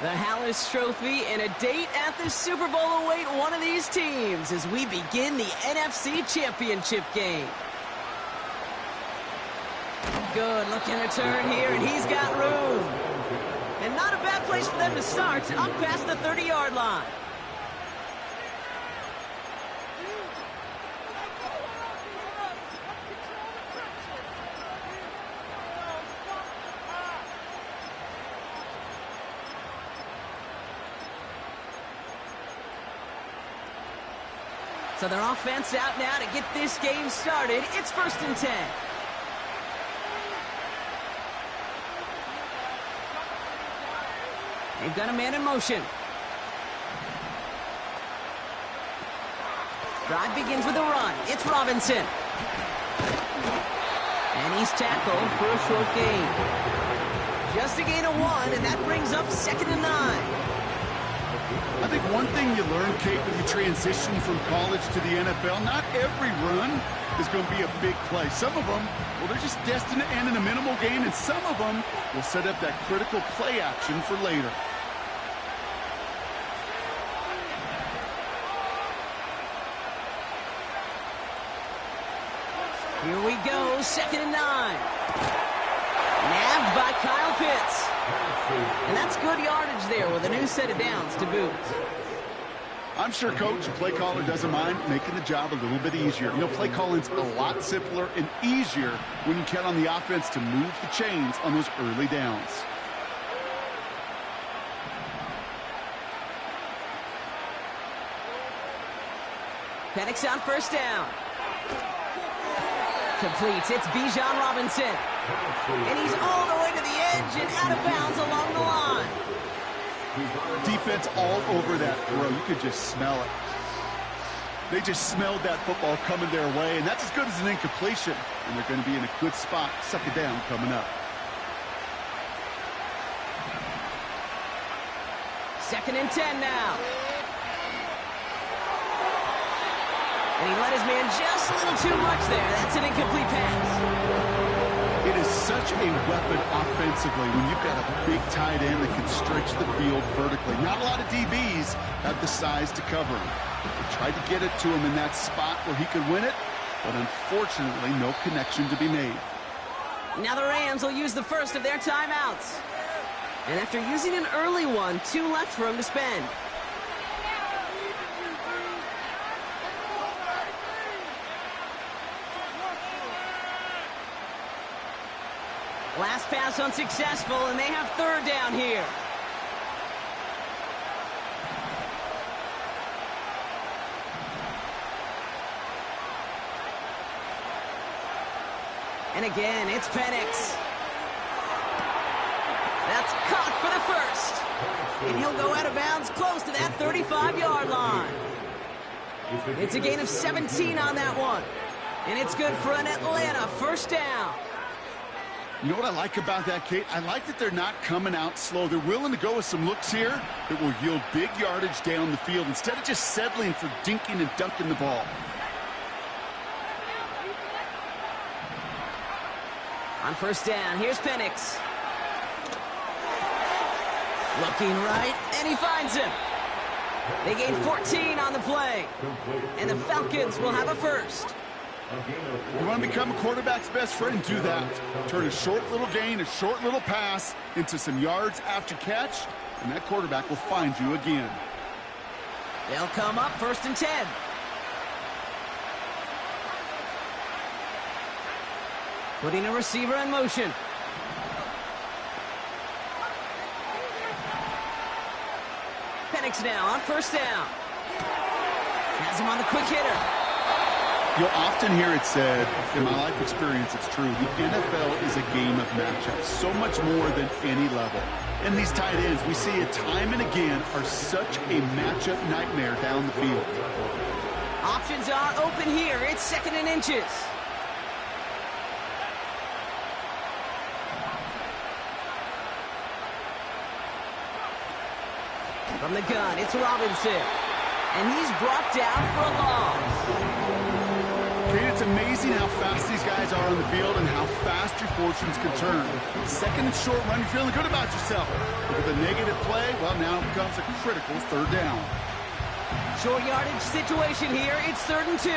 The Hallis Trophy and a date at the Super Bowl await one of these teams as we begin the NFC Championship game. Good looking return here, and he's got room. And not a bad place for them to start, up past the 30-yard line. So their offense out now to get this game started. It's 1st and 10. They've got a man in motion. Drive begins with a run. It's Robinson. And he's tackled for a short gain. Just a gain of 1, and that brings up 2nd and 9. I think one thing you learn, Kate, when you transition from college to the NFL, not every run is going to be a big play. Some of them, well, they're just destined to end in a minimal gain, and some of them will set up that critical play action for later. Here we go, 2nd and 9. Nabbed by Kyle Pitts. And that's good yardage there with a new set of downs to boot. I'm sure Coach, play caller doesn't mind making the job a little bit easier. You know, play calling's a lot simpler and easier when you count on the offense to move the chains on those early downs. Penix on 1st down. Completes. It's Bijan Robinson. And he's all the way to the edge and out of bounds along the line. Defense all over that throw. You could just smell it. They just smelled that football coming their way, and that's as good as an incompletion. And they're going to be in a good spot, suck it down coming up. 2nd and 10 now. And he let his man just a little too much there. That's an incomplete pass. It is such a weapon offensively when you've got a big tight end that can stretch the field vertically. Not a lot of DBs have the size to cover him. They tried to get it to him in that spot where he could win it, but unfortunately no connection to be made. Now the Rams will use the first of their timeouts. And after using an early one, 2 left for him to spend. Last pass unsuccessful, and they have 3rd down here. And again, it's Penix. That's caught for the 1st. And he'll go out of bounds close to that 35-yard line. It's a gain of 17 on that one. And it's good for an Atlanta 1st down. You know what I like about that, Kate? I like that they're not coming out slow. They're willing to go with some looks here that will yield big yardage down the field instead of just settling for dinking and dunking the ball. On 1st down, here's Penix. Looking right, and he finds him. They gain 14 on the play. And the Falcons will have a 1st. You want to become a quarterback's best friend? Do that. Turn a short little gain, a short little pass into some yards after catch, and that quarterback will find you again. They'll come up 1st and 10. Putting a receiver in motion. Penix now on 1st down. Has him on the quick hitter. You'll often hear it said, in my life experience, it's true, the NFL is a game of matchups, so much more than any level. And these tight ends, we see it time and again, are such a matchup nightmare down the field. Options are open here. It's 2nd and inches. From the gun, it's Robinson. And he's brought down for a loss. It's amazing how fast these guys are on the field and how fast your fortunes can turn. Second and short run, you're feeling good about yourself. But with a negative play, well, now it becomes a critical third down. Short yardage situation here. It's 3rd and 2.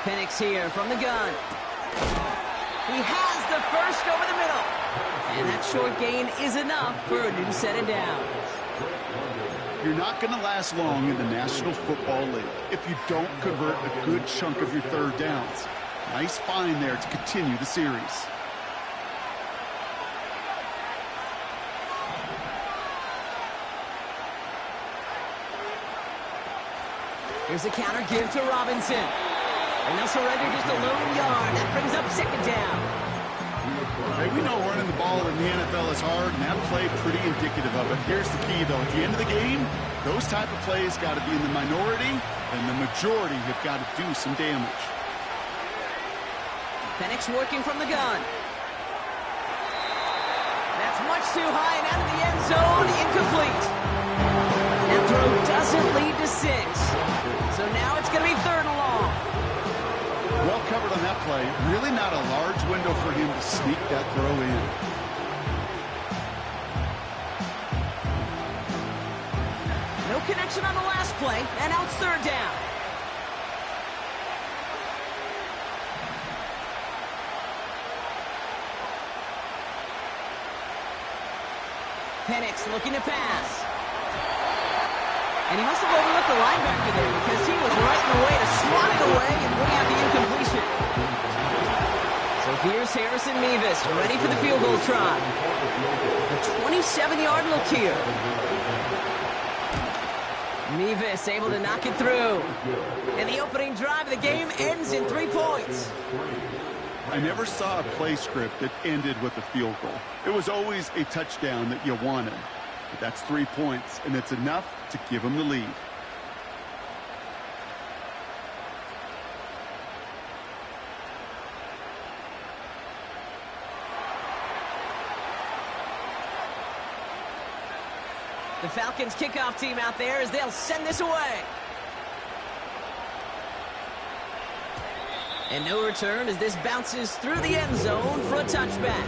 Penix here from the gun. He has the first over the middle. And that short gain is enough for a new set of downs. You're not going to last long in the National Football League if you don't convert a good chunk of your third downs. Nice find there to continue the series. Here's a counter give to Robinson. And they'll surrender just a lone yard. That brings up 2nd down. Hey, we know running the ball in the NFL is hard, and that play pretty indicative of it. Here's the key, though. At the end of the game, those type of plays got to be in the minority, and the majority have got to do some damage. Penix working from the gun. That's much too high and out of the end zone. Incomplete. That throw doesn't lead to 6. So now it's going to be 3rd and long. Well covered on that play. Really not a large window for him to sneak that throw in. No connection on the last play, and now it's 3rd down. Penix looking to pass. And he must have overlooked the linebacker there because he was right in the way to swat it away and bring out the incompletion. So here's Harrison Mevis, ready for the field goal try. A 27-yard look here. Mevis able to knock it through. And the opening drive of the game ends in 3 points. I never saw a play script that ended with a field goal. It was always a touchdown that you wanted. But that's 3 points, and it's enough to give them the lead. The Falcons kickoff team out there as they'll send this away. And no return as this bounces through the end zone for a touchback.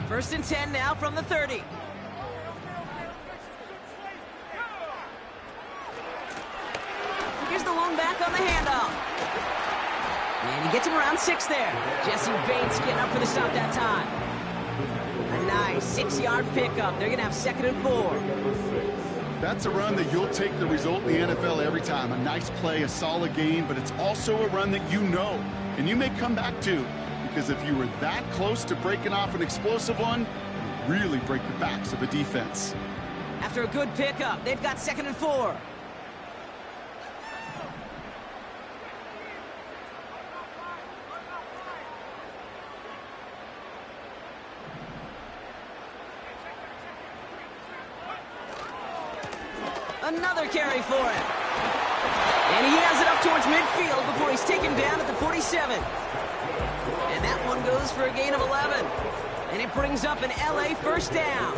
First and 10 now from the 30. Here's the lone back on the handoff. And he gets him around 6 there. Jesse Bates getting up for the stop that time. A nice 6-yard pickup. They're going to have 2nd and 4. That's a run that you'll take the result in the NFL every time. A nice play, a solid game, but it's also a run that you know, and you may come back to. Because if you were that close to breaking off an explosive one, you really break the backs of a defense. After a good pickup, they've got 2nd and 4. Another carry for him. And he has it up towards midfield before he's taken down at the 47. And that one goes for a gain of 11. And it brings up an LA first down.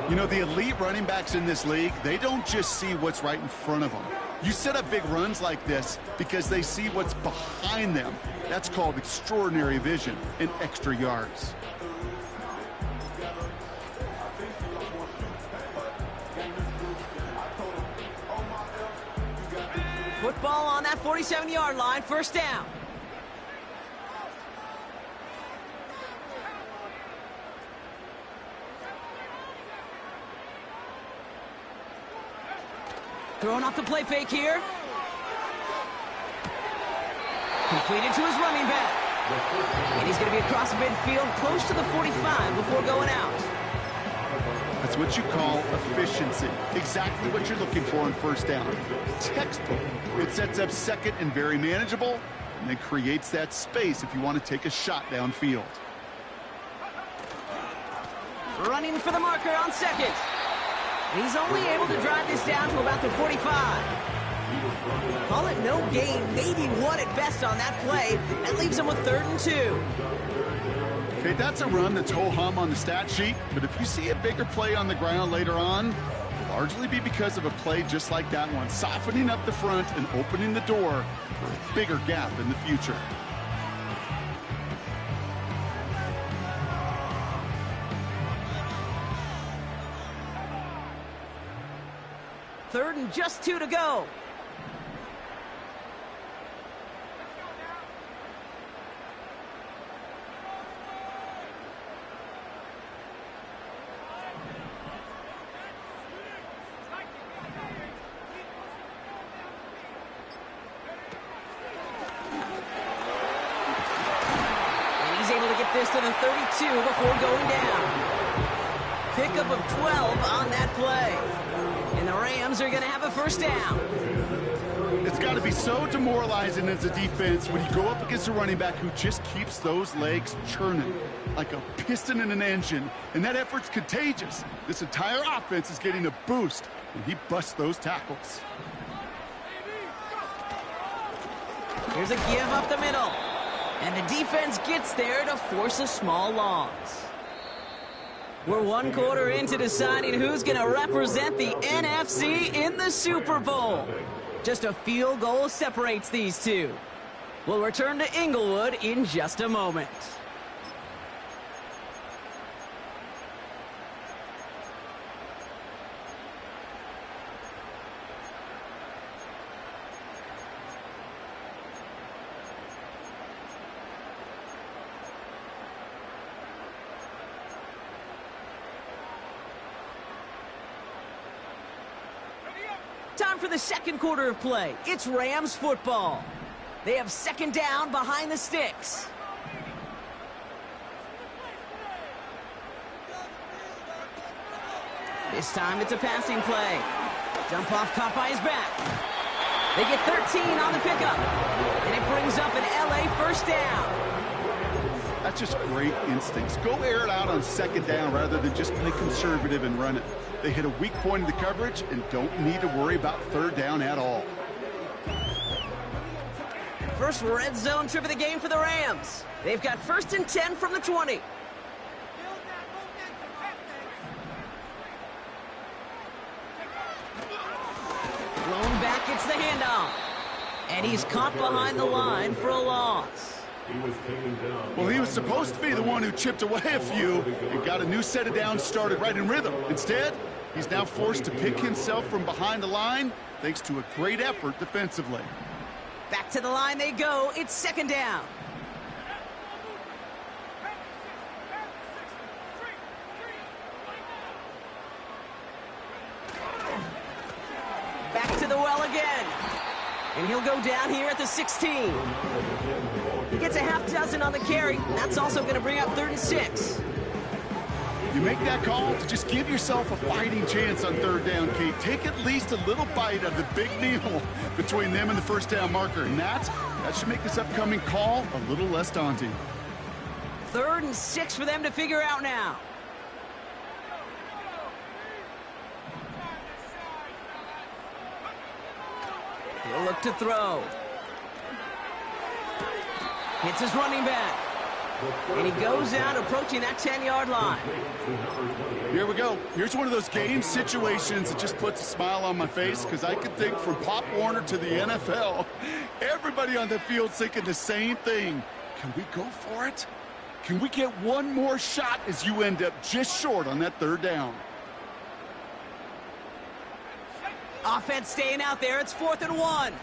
You know, the elite running backs in this league, they don't just see what's right in front of them. You set up big runs like this because they see what's behind them. That's called extraordinary vision and extra yards. Football on that 47-yard line, first down. Throwing off the play fake here. Completed to his running back. And he's going to be across the midfield, close to the 45 before going out. That's what you call efficiency. Exactly what you're looking for on first down. Textbook. It sets up second and very manageable, and then creates that space if you want to take a shot downfield. Running for the marker on second. He's only able to drive this down to about the 45. Call it no gain, maybe one at best on that play. That leaves him with 3rd and 2. Okay, that's a run that's ho-hum on the stat sheet, but if you see a bigger play on the ground later on, it'll largely be because of a play just like that one, softening up the front and opening the door for a bigger gap in the future. Third and just 2 to go. And he's able to get this to the 32 before going down. Pickup of 12 on that play. And the Rams are going to have a first down. It's got to be so demoralizing as a defense when you go up against a running back who just keeps those legs churning like a piston in an engine, and that effort's contagious. This entire offense is getting a boost when he busts those tackles. Here's a give up the middle. And the defense gets there to force a small loss. We're 1 quarter into deciding who's going to represent the NFC in the Super Bowl. Just a field goal separates these two. We'll return to Inglewood in just a moment. Time for the 2nd quarter of play. It's Rams football. They have 2nd down behind the sticks. This time it's a passing play. Dump off caught by his back. They get 13 on the pickup. And it brings up an LA first down. That's just great instincts. Go air it out on 2nd down rather than just play conservative and run it. They hit a weak point in the coverage and don't need to worry about 3rd down at all. First red zone trip of the game for the Rams. They've got 1st and 10 from the 20. Blown back gets the handoff. And he's caught behind the line for a loss. Well, he was supposed to be the one who chipped away a few and got a new set of downs started right in rhythm. Instead, he's now forced to pick himself from behind the line thanks to a great effort defensively. Back to the line they go. It's 2nd down. Back to the well again. And he'll go down here at the 16. He gets a half dozen on the carry. And that's also going to bring up 3rd and 6. You make that call to just give yourself a fighting chance on third down, Kate. Take at least a little bite of the big meal between them and the first down marker. And that should make this upcoming call a little less daunting. 3rd and 6 for them to figure out now. He'll look to throw. Hits his running back. And he goes out approaching that 10-yard line. Here we go. Here's one of those game situations that just puts a smile on my face, because I could think from Pop Warner to the NFL, everybody on the field thinking the same thing. Can we go for it? Can we get one more shot as you end up just short on that 3rd down? Offense staying out there. It's 4th and 1.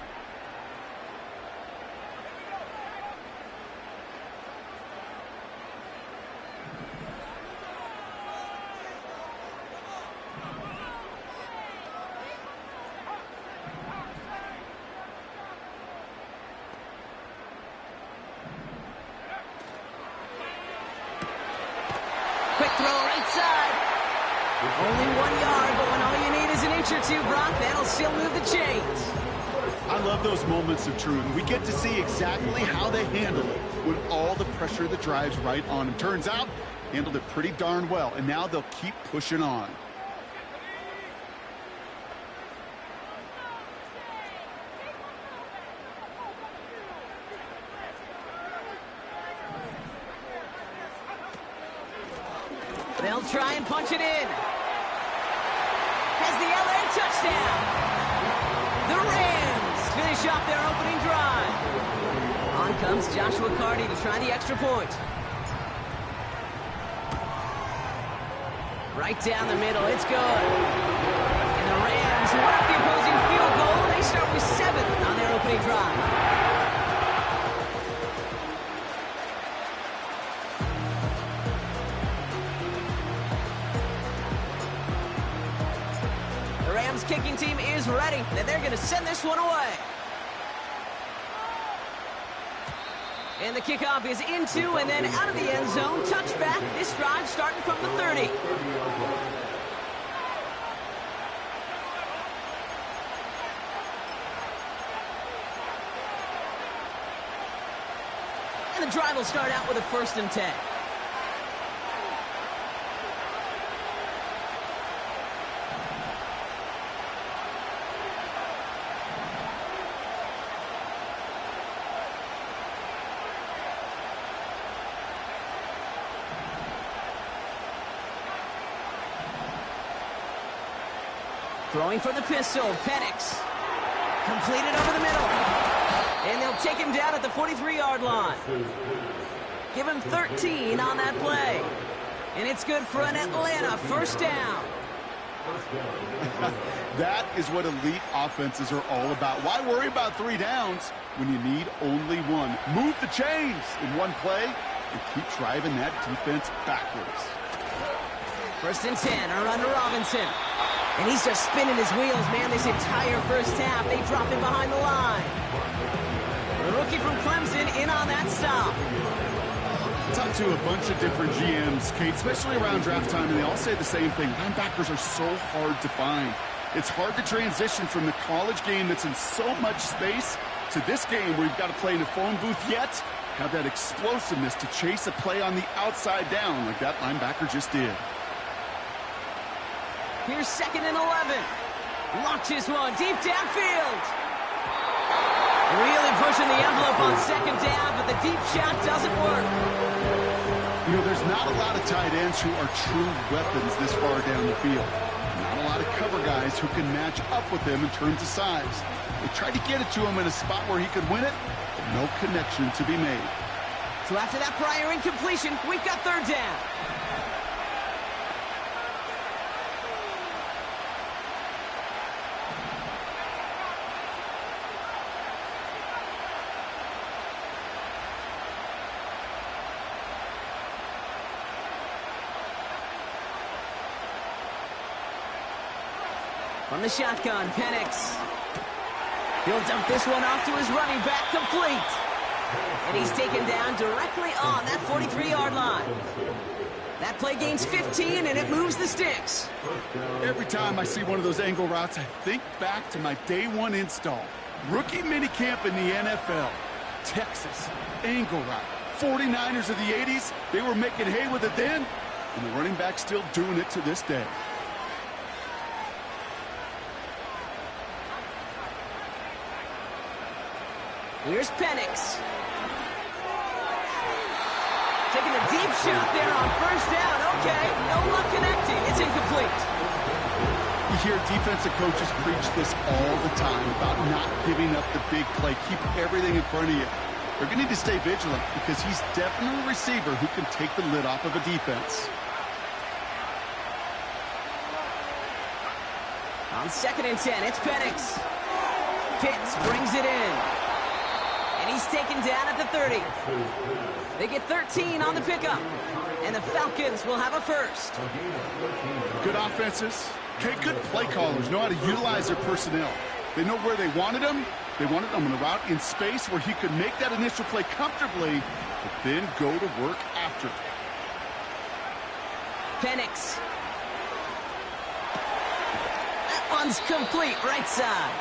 Quick throw right side. Only 1 yard, but when all you need is an inch or two, Brock, that'll still move the chains. I love those moments of truth. We get to see exactly how they handle it when all the pressure that drives right on them. Turns out, handled it pretty darn well, and now they'll keep pushing on. They'll try and punch it in. Has the LA touchdown. The Rams finish off their opening drive. On comes Joshua Carty to try the extra point. Right down the middle, it's good. And the Rams want up the opposing field goal. They start with 7 on their opening drive. Kicking team is ready, and they're going to send this one away. And the kickoff is into and then out of the end zone. Touchback. This drive starting from the 30. And the drive will start out with a 1st and 10. Throwing for the pistol, Penix. Completed over the middle. And they'll take him down at the 43-yard line. Give him 13 on that play. And it's good for an Atlanta 1st down. That is what elite offenses are all about. Why worry about 3 downs when you need only 1? Move the chains in one play and keep driving that defense backwards. 1st and 10, or under Robinson. And he's just spinning his wheels, man, this entire first half. They drop him behind the line. The rookie from Clemson in on that stop. I talked to a bunch of different GMs, Kate, especially around draft time, and they all say the same thing. Linebackers are so hard to find. It's hard to transition from the college game that's in so much space to this game where you've got to play in a phone booth, yet have that explosiveness to chase a play on the outside down like that linebacker just did. Here's 2nd and 11. Launches one deep downfield. Really pushing the envelope on 2nd down, but the deep shot doesn't work. You know, there's not a lot of tight ends who are true weapons this far down the field. Not a lot of cover guys who can match up with him in terms of size. They tried to get it to him in a spot where he could win it, but no connection to be made. So after that prior incompletion, we've got 3rd down. From the shotgun, Penix. He'll dump this one off to his running back, complete. And he's taken down directly on that 43-yard line. That play gains 15, and it moves the sticks. Every time I see one of those angle routes, I think back to my day one install. Rookie minicamp in the NFL. Texas, angle route. 49ers of the 80s, they were making hay with it then, and the running back's still doing it to this day. Here's Penix. Taking a deep shot there on first down. Okay, no luck connecting. It's incomplete. You hear defensive coaches preach this all the time about not giving up the big play. Keep everything in front of you. They're going to need to stay vigilant because he's definitely a receiver who can take the lid off of a defense. On 2nd and 10, it's Penix. Pitts brings it in. And he's taken down at the 30. They get 13 on the pickup. And the Falcons will have a first. Good offenses. Okay, good play callers know how to utilize their personnel. They know where they wanted them. They wanted them on a route in space where he could make that initial play comfortably, but then go to work after. Penix. That one's complete, right side.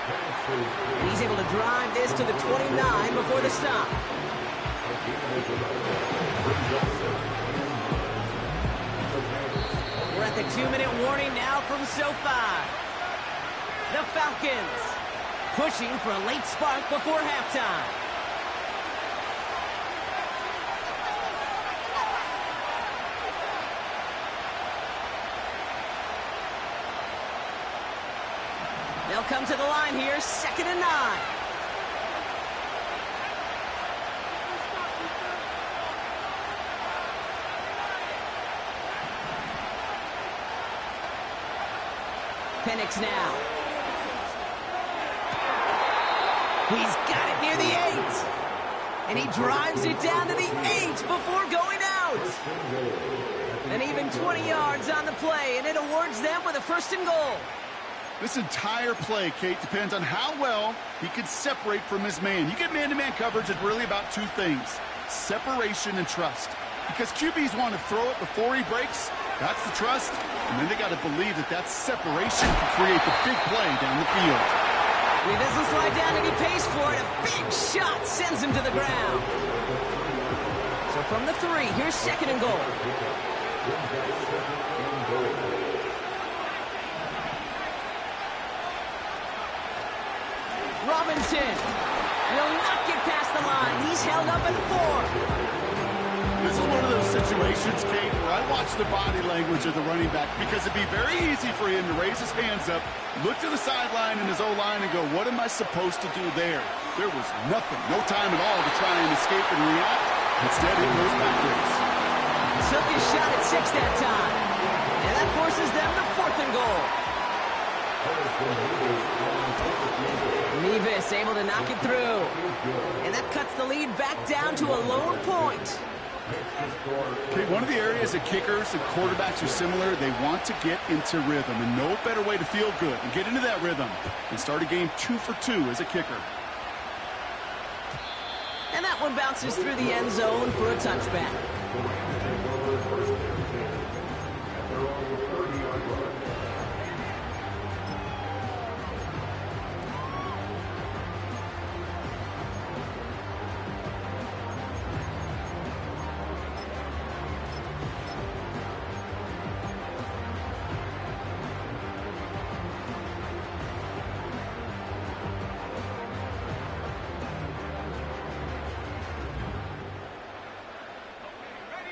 And he's able to drive this to the 29 before the stop. We're at the 2-minute warning now from SoFi. The Falcons pushing for a late spark before halftime. They'll come to the line here, 2nd and 9. Penix now. He's got it near the 8. And he drives it down to the 8 before going out. And even 20 yards on the play, and it awards them with a 1st and goal. This entire play, Kate, depends on how well he can separate from his man. You get man-to-man coverage, it's really about two things, separation and trust. Because QBs want to throw it before he breaks, that's the trust, and then they got to believe that that separation can create the big play down the field. He doesn't slide down and he pays for it. A big shot sends him to the ground. So from the 3, here's 2nd and goal. Robinson will not get past the line. He's held up at the 4. This is one of those situations, Kate, where I watch the body language of the running back because it'd be very easy for him to raise his hands up, look to the sideline in his O-line and go, what am I supposed to do there? There was nothing, no time at all to try and escape and react. Instead, it goes backwards. Took his shot at 6 that time. And that forces them to 4th and goal. Nevis able to knock it through. And that cuts the lead back down to a lower point. Okay, one of the areas that kickers and quarterbacks are similar, they want to get into rhythm. And no better way to feel good and get into that rhythm and start a game 2 for 2 as a kicker. And that one bounces through the end zone for a touchback.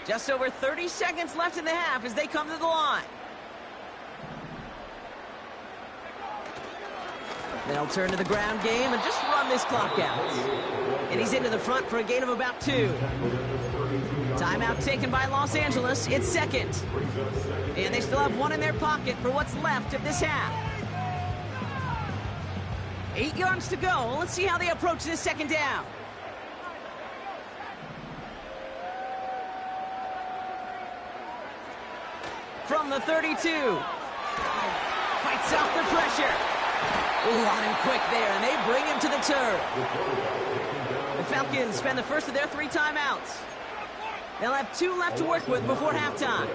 Just over 30 seconds left in the half as they come to the line. They'll turn to the ground game and just run this clock out. And he's into the front for a gain of about 2. Timeout taken by Los Angeles. It's 2nd. And they still have 1 in their pocket for what's left of this half. 8 yards to go. Let's see how they approach this 2nd down. From the 32. Fights off the pressure. Ooh, on him quick there, and they bring him to the turf. The Falcons spend the first of their 3 timeouts. They'll have 2 left to work with before halftime.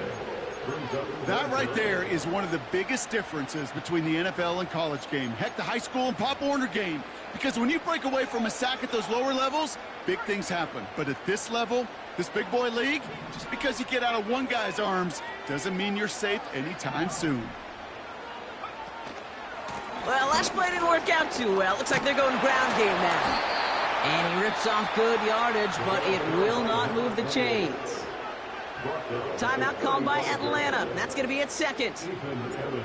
That right there is one of the biggest differences between the NFL and college game. Heck, the high school and Pop Warner game. Because when you break away from a sack at those lower levels, big things happen. But at this level, this big boy league, just because you get out of one guy's arms doesn't mean you're safe anytime soon. Well, last play didn't work out too well. Looks like they're going ground game now. And he rips off good yardage, but it will not move the chains. Timeout called by Atlanta. That's going to be at second.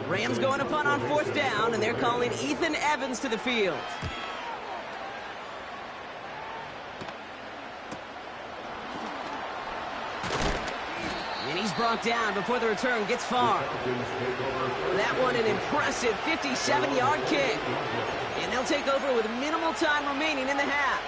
Rams going to punt on 4th down, and they're calling Ethan Evans to the field. And he's brought down before the return gets far. That one an impressive 57-yard kick. And they'll take over with minimal time remaining in the half.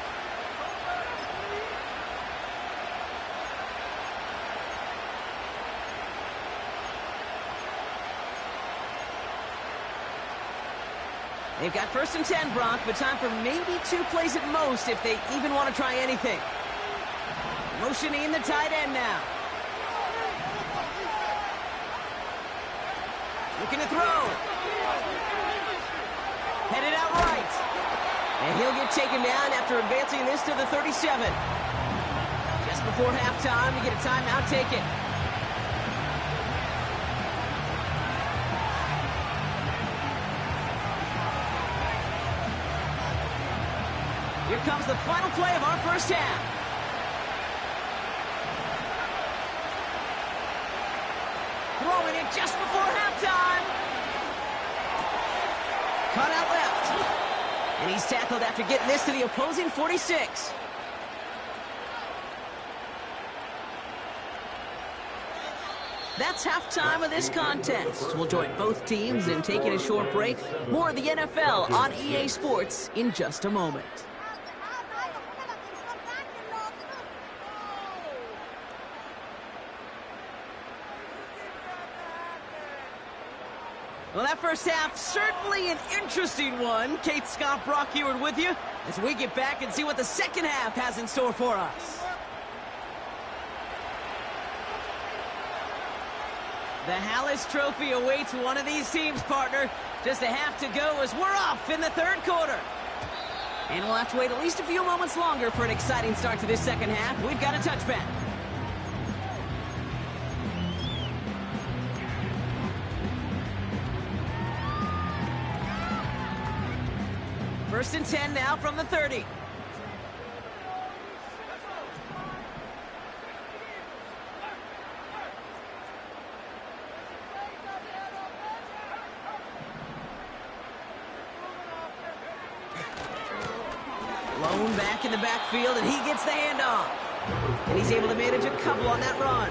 They've got 1st and 10, Brock, but time for maybe 2 plays at most if they even want to try anything. Motioning the tight end now. Looking to throw. Headed out right. And he'll get taken down after advancing this to the 37. Just before halftime, we get a timeout taken. Here comes the final play of our first half. Throwing it just before halftime. Cut out left. And he's tackled after getting this to the opposing 46. That's halftime of this contest. We'll join both teams in taking a short break. More of the NFL on EA Sports in just a moment. Well, that first half, certainly an interesting one. Kate, Scott, Brock Eward with you as we get back and see what the second half has in store for us. The Hallis Trophy awaits one of these teams, partner. Just a half to go as we're off in the 3rd quarter. And we'll have to wait at least a few moments longer for an exciting start to this second half. We've got a touchback. First and 10 now from the 30. Lone back in the backfield, and he gets the handoff. And he's able to manage a couple on that run.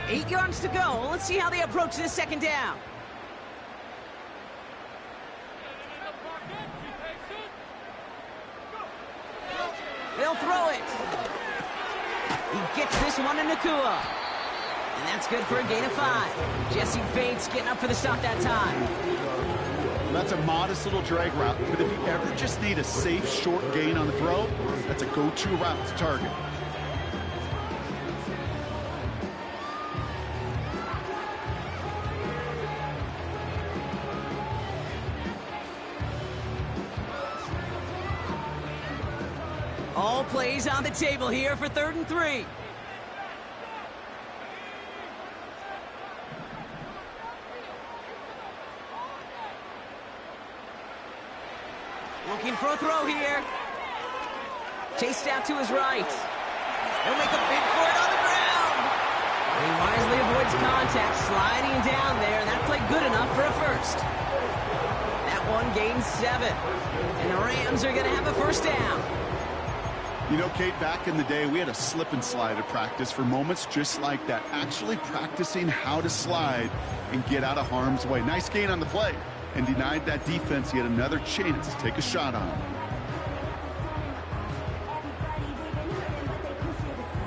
Eight yards to go. Let's see how they approach this second down. They'll throw it. He gets this one to Nakua. And that's good for a gain of 5. Jesse Bates getting up for the stop that time. That's a modest little drag route, but if you ever just need a safe, short gain on the throw, that's a go-to route to target. All plays on the table here for 3rd and 3. Looking for a throw here. Chased out to his right. He'll make a bid for it on the ground. He wisely avoids contact, sliding down there, and that played good enough for a first. That one gains 7. And the Rams are going to have a first down. You know, Kate, back in the day, we had a slip and slide at practice for moments just like that. Actually practicing how to slide and get out of harm's way. Nice gain on the play. And denied that defense yet another chance to take a shot on him.